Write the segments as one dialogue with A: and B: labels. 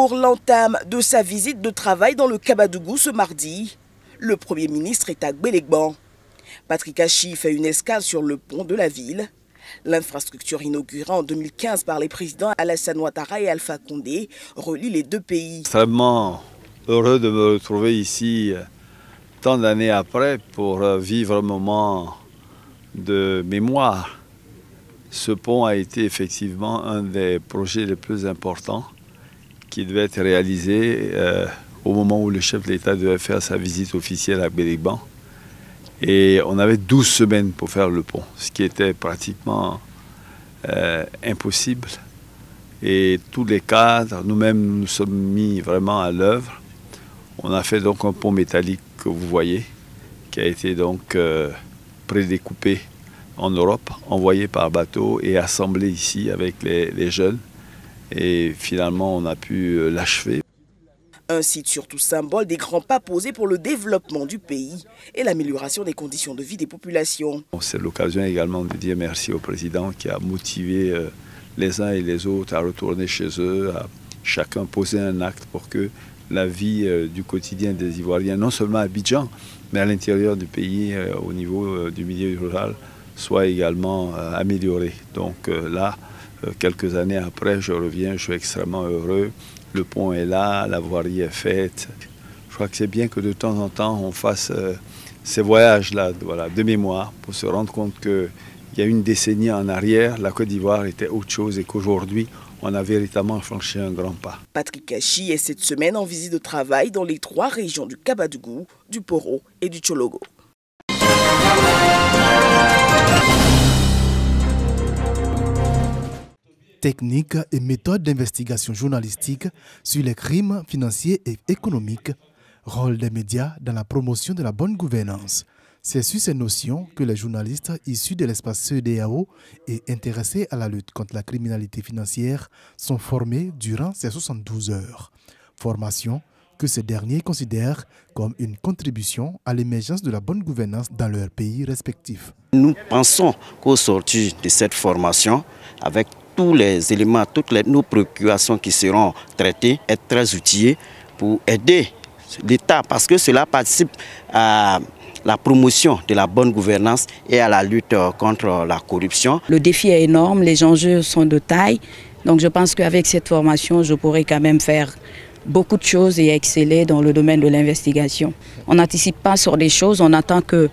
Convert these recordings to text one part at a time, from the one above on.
A: Pour l'entame de sa visite de travail dans le Kabadougou ce mardi, le Premier ministre est à Gbélégbon. Patrick Achi fait une escale sur le pont de la ville. L'infrastructure inaugurée en 2015 par les présidents Alassane Ouattara et Alpha Condé relie les deux pays.
B: Extrêmement heureux de me retrouver ici tant d'années après pour vivre un moment de mémoire. Ce pont a été effectivement un des projets les plus importants qui devait être réalisé au moment où le chef de l'État devait faire sa visite officielle à Gbélégbon. Et on avait 12 semaines pour faire le pont, ce qui était pratiquement impossible. Et tous les cadres, nous-mêmes, nous sommes mis vraiment à l'œuvre. On a fait donc un pont métallique que vous voyez, qui a été donc prédécoupé en Europe, envoyé par bateau et assemblé ici avec les jeunes. Et finalement, on a pu l'achever.
A: Un site surtout symbole des grands pas posés pour le développement du pays et l'amélioration des conditions de vie des populations.
B: C'est l'occasion également de dire merci au président qui a motivé les uns et les autres à retourner chez eux, à chacun poser un acte pour que la vie du quotidien des Ivoiriens, non seulement à Abidjan, mais à l'intérieur du pays, au niveau du milieu rural, soit également améliorée. Donc là, quelques années après, je reviens, je suis extrêmement heureux. Le pont est là, la voirie est faite. Je crois que c'est bien que de temps en temps, on fasse ces voyages-là de mémoire pour se rendre compte qu'il y a une décennie en arrière, la Côte d'Ivoire était autre chose et qu'aujourd'hui, on a véritablement franchi un grand pas.
A: Patrick Achi est cette semaine en visite de travail dans les 3 régions du Kabadougou, du Poro et du Tchologo.
C: Techniques et méthodes d'investigation journalistique sur les crimes financiers et économiques, rôle des médias dans la promotion de la bonne gouvernance. C'est sur ces notions que les journalistes issus de l'espace CEDEAO et intéressés à la lutte contre la criminalité financière sont formés durant ces 72 heures. Formation que ces derniers considèrent comme une contribution à l'émergence de la bonne gouvernance dans leurs pays respectifs.
D: Nous pensons qu'au sortir de cette formation, avec tous les éléments, nos préoccupations qui seront traitées, être très outillés pour aider l'État parce que cela participe à la promotion de la bonne gouvernance et à la lutte contre la corruption.
E: Le défi est énorme, les enjeux sont de taille, donc je pense qu'avec cette formation, je pourrais quand même faire beaucoup de choses et exceller dans le domaine de l'investigation. On n'anticipe pas sur des choses, on attend que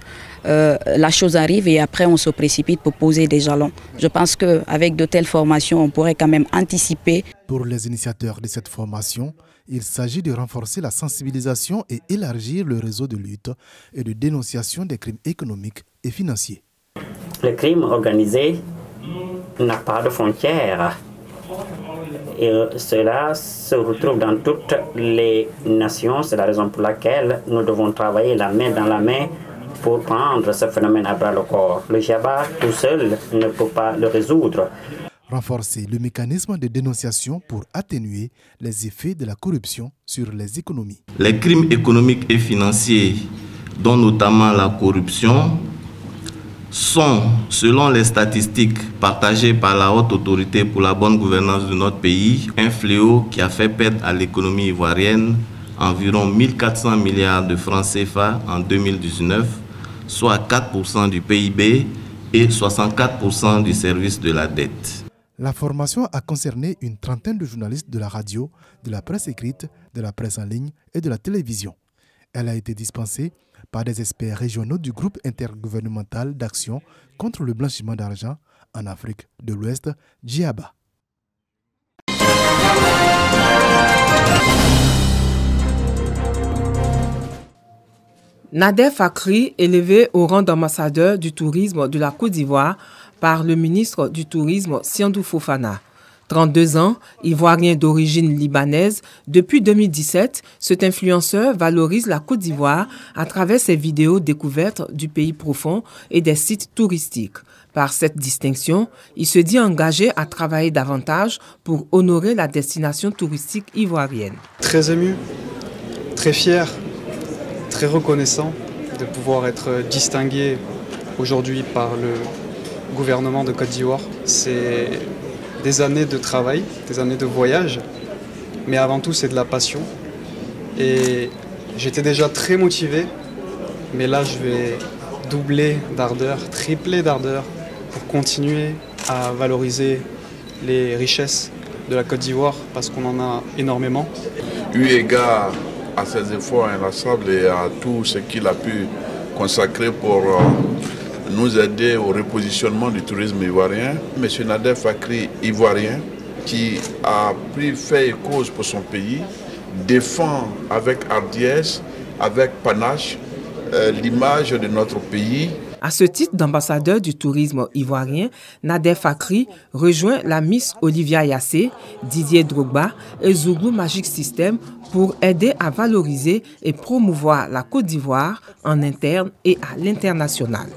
E: la chose arrive et après on se précipite pour poser des jalons. Je pense qu'avec de telles formations, on pourrait quand même anticiper.
C: Pour les initiateurs de cette formation, il s'agit de renforcer la sensibilisation et élargir le réseau de lutte et de dénonciation des crimes économiques et financiers.
F: Le crime organisé n'a pas de frontières. Et cela se retrouve dans toutes les nations. C'est la raison pour laquelle nous devons travailler la main dans la main pour prendre ce phénomène à bras le corps. Le GIABA tout seul ne peut pas le résoudre.
C: Renforcer le mécanisme de dénonciation pour atténuer les effets de la corruption sur les économies.
G: Les crimes économiques et financiers, dont notamment la corruption, sont, selon les statistiques partagées par la Haute Autorité pour la bonne gouvernance de notre pays, un fléau qui a fait perdre à l'économie ivoirienne environ 1400 milliards de francs CFA en 2019, soit 4% du PIB et 64% du service de la dette.
C: La formation a concerné une trentaine de journalistes de la radio, de la presse écrite, de la presse en ligne et de la télévision. Elle a été dispensée par des experts régionaux du groupe intergouvernemental d'action contre le blanchiment d'argent en Afrique de l'Ouest, GIABA.
H: Nader Fakhri, élevé au rang d'ambassadeur du tourisme de la Côte d'Ivoire par le ministre du Tourisme Siandou Fofana. 32 ans, ivoirien d'origine libanaise, depuis 2017, cet influenceur valorise la Côte d'Ivoire à travers ses vidéos découvertes du pays profond et des sites touristiques. Par cette distinction, il se dit engagé à travailler davantage pour honorer la destination touristique ivoirienne.
I: Très ému, très fier, très reconnaissant de pouvoir être distingué aujourd'hui par le gouvernement de Côte d'Ivoire. C'est des années de travail, des années de voyage mais avant tout c'est de la passion. Et j'étais déjà très motivé, mais là je vais doubler d'ardeur, tripler d'ardeur pour continuer à valoriser les richesses de la Côte d'Ivoire parce qu'on en a énormément.
J: Eu égard à ses efforts inlassables et à tout ce qu'il a pu consacrer pour nous aider au repositionnement du tourisme ivoirien, M. Nader Fakhri, ivoirien, qui a pris fait et cause pour son pays, défend avec hardiesse, avec panache, l'image de notre pays.
H: À ce titre d'ambassadeur du tourisme ivoirien, Nader Fakhri rejoint la Miss Olivia Yassé, Didier Drogba et Zouglou Magic System pour aider à valoriser et promouvoir la Côte d'Ivoire en interne et à l'international.